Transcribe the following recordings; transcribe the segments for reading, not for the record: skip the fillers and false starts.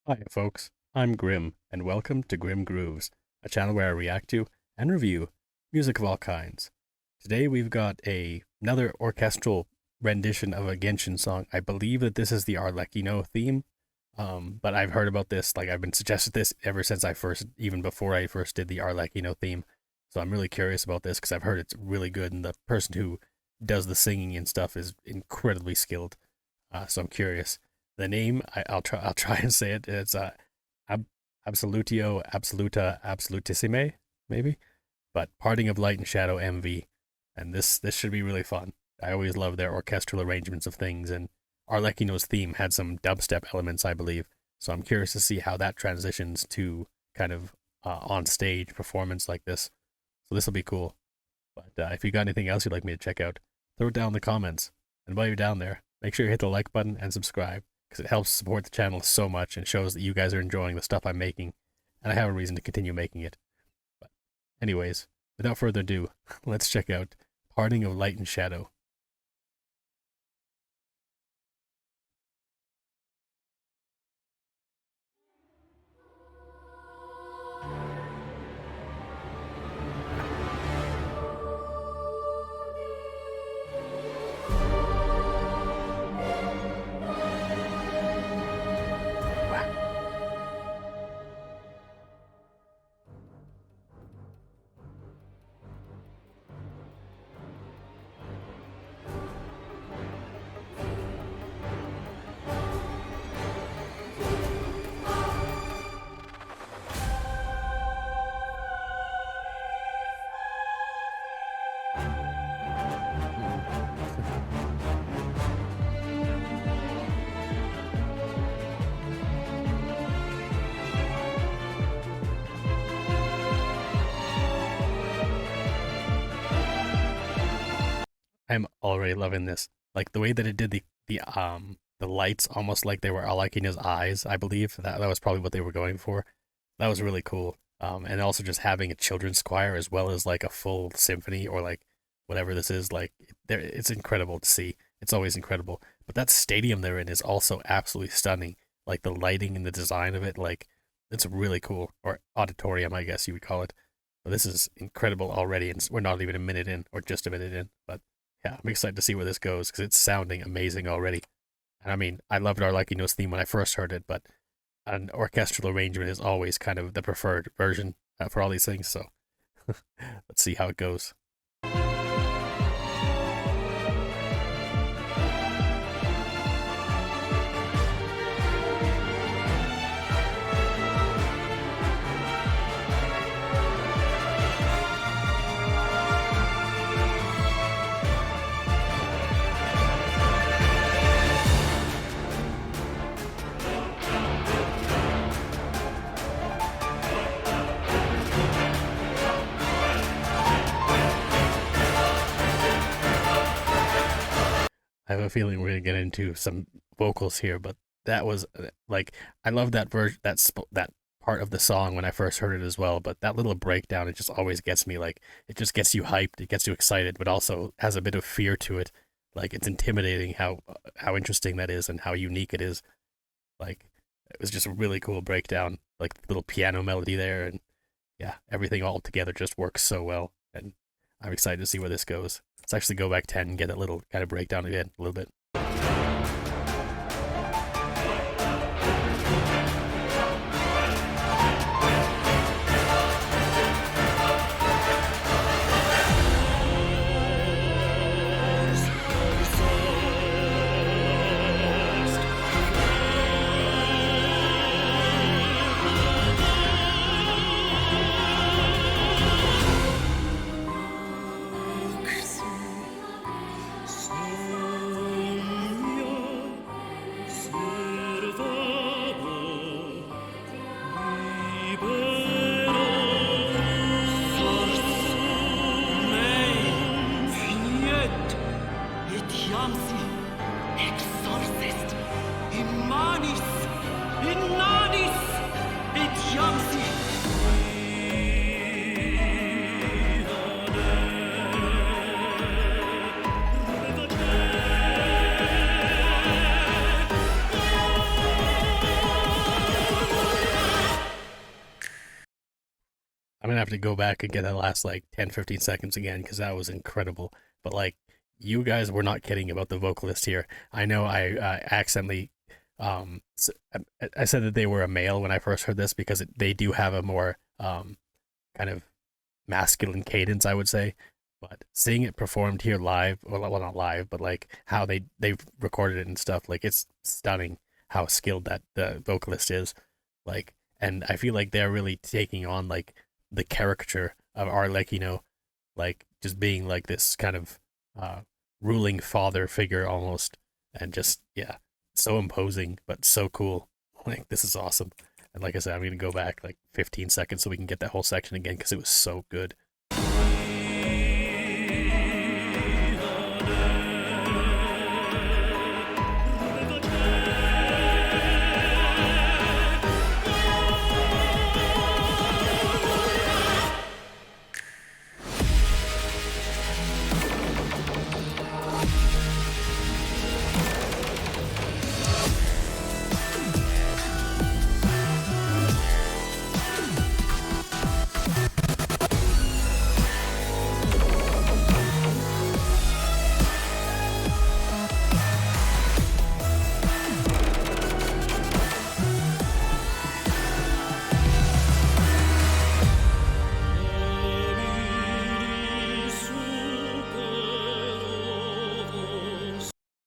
Hi, folks. I'm Grim, and welcome to Grim Grooves, a channel where I react to and review music of all kinds. Today we've got another orchestral rendition of a Genshin song. I believe that this is the Arlecchino theme, but I've heard about this, like I've been suggested this ever since even before I first did the Arlecchino theme. So I'm really curious about this because I've heard it's really good, and the person who does the singing and stuff is incredibly skilled. So I'm curious. The name I'll try and say it. It's Ab- Absolutio Absoluta Absolutissime, maybe. But Parting of Light and Shadow MV, and this should be really fun. I always love their orchestral arrangements of things, and Arlecchino's theme had some dubstep elements, I believe. So I'm curious to see how that transitions to kind of on stage performance like this. So this will be cool. But if you got anything else you'd like me to check out, throw it down in the comments. And while you're down there, make sure you hit the like button and subscribe because it helps support the channel so much and shows that you guys are enjoying the stuff I'm making, and I have a reason to continue making it. But anyways, without further ado, let's check out Parting of Light and Shadow. I'm already loving this. Like the way that it did the lights almost like they were all like in his eyes, I believe. That was probably what they were going for. That was really cool. And also just having a children's choir as well as like a full symphony or like whatever this is, like it's incredible to see. It's always incredible. But that stadium they're in is also absolutely stunning. Like the lighting and the design of it, like it's really cool. Or auditorium, I guess you would call it. But this is incredible already, and we're not even a minute in, or just a minute in. But yeah, I'm excited to see where this goes because it's sounding amazing already. And I mean, I loved Arlecchino's theme when I first heard it, but an orchestral arrangement is always kind of the preferred version for all these things. So let's see how it goes. I have a feeling we're gonna get into some vocals here, but that was like I love that version, that part of the song when I first heard it as well. But that little breakdown, it just always gets me. Like it just gets you hyped, it gets you excited, but also has a bit of fear to it. Like it's intimidating how interesting that is and how unique it is. Like it was just a really cool breakdown, like the little piano melody there, and yeah, everything all together just works so well. And I'm excited to see where this goes. Let's actually go back 10 and get that little kind of breakdown again a little bit. I'm gonna have to go back and get that last like 10, 15 seconds again because that was incredible. But like, you guys were not kidding about the vocalist here. I know I accidentally I said that they were a male when I first heard this because they do have a more kind of masculine cadence, I would say. But seeing it performed here live, well, not live, but like how they've recorded it and stuff, like it's stunning how skilled that the vocalist is. Like, and I feel like they're really taking on like the caricature of Arlecchino, like just being like this kind of uh, ruling father figure almost, and just yeah, so imposing but so cool. Like this is awesome. And like I said, I'm gonna go back like 15 seconds so we can get that whole section again because it was so good.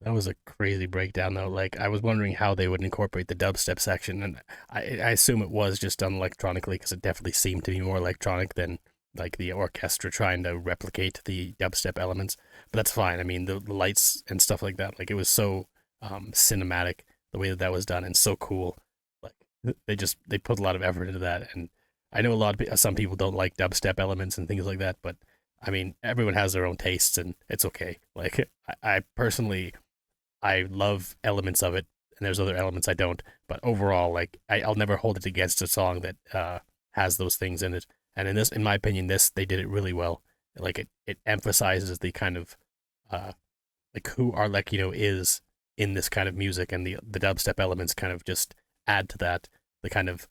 That was a crazy breakdown, though. Like, I was wondering how they would incorporate the dubstep section, and I assume it was just done electronically because it definitely seemed to be more electronic than like the orchestra trying to replicate the dubstep elements. But that's fine. I mean, the lights and stuff like that, like it was so cinematic the way that that was done, and so cool. Like they put a lot of effort into that, and I know a lot of some people don't like dubstep elements and things like that, but I mean, everyone has their own tastes, and it's okay. Like I personally I love elements of it, and there's other elements I don't. But overall, like I'll never hold it against a song that has those things in it. And in this, in my opinion, this they did it really well. Like it emphasizes the kind of uh, like who Arlecchino is in this kind of music, and the dubstep elements kind of just add to that the kind of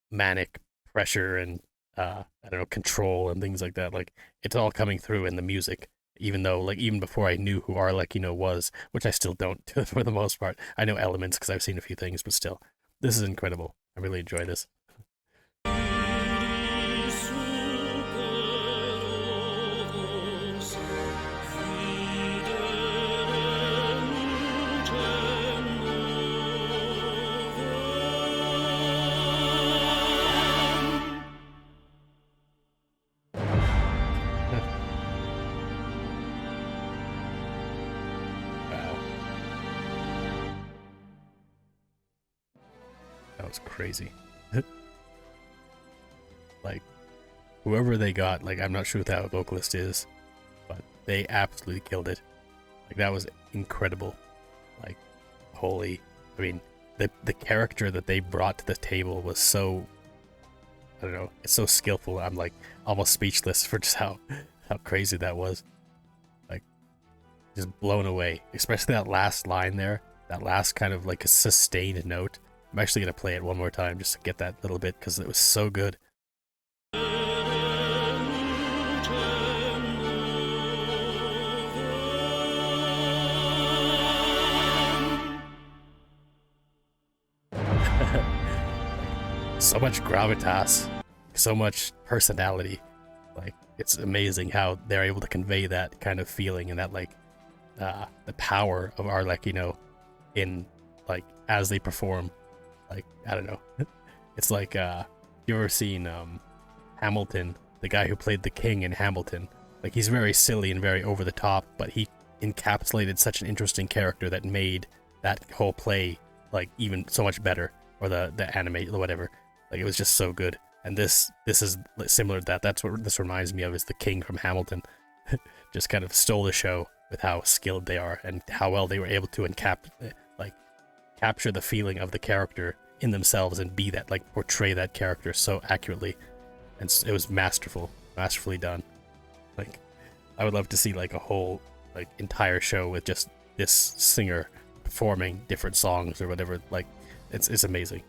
manic pressure and I don't know, control and things like that. Like it's all coming through in the music, even though like even before I knew who Arlecchino was, which I still don't for the most part. I know elements because I've seen a few things, but still, this is incredible. I really enjoy this. Wow, that was crazy. Like whoever they got, like I'm not sure who that vocalist is, but they absolutely killed it. Like that was incredible. Like holy, I mean, the character that they brought to the table was so I don't know, it's so skillful. I'm like almost speechless for just how crazy that was. Like just blown away, especially that last line there, that last kind of like a sustained note. I'm actually gonna play it one more time just to get that little bit because it was so good. So much gravitas, so much personality. Like it's amazing how they're able to convey that kind of feeling and that like the power of Arlecchino in like as they perform. Like I don't know, it's like you ever seen Hamilton, the guy who played the king in Hamilton? Like he's very silly and very over the top, but he encapsulated such an interesting character that made that whole play like even so much better, or the anime or whatever. Like it was just so good. And this is similar to that. That's what this reminds me of, is the king from Hamilton. Just kind of stole the show with how skilled they are and how well they were able to like capture the feeling of the character in themselves and be that, like portray that character so accurately. And it was masterfully done. Like I would love to see like a whole like entire show with just this singer performing different songs or whatever. Like it's amazing.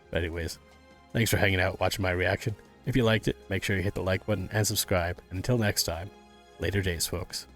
But anyways, thanks for hanging out, watching my reaction. If you liked it, make sure you hit the like button and subscribe. And until next time, later days, folks.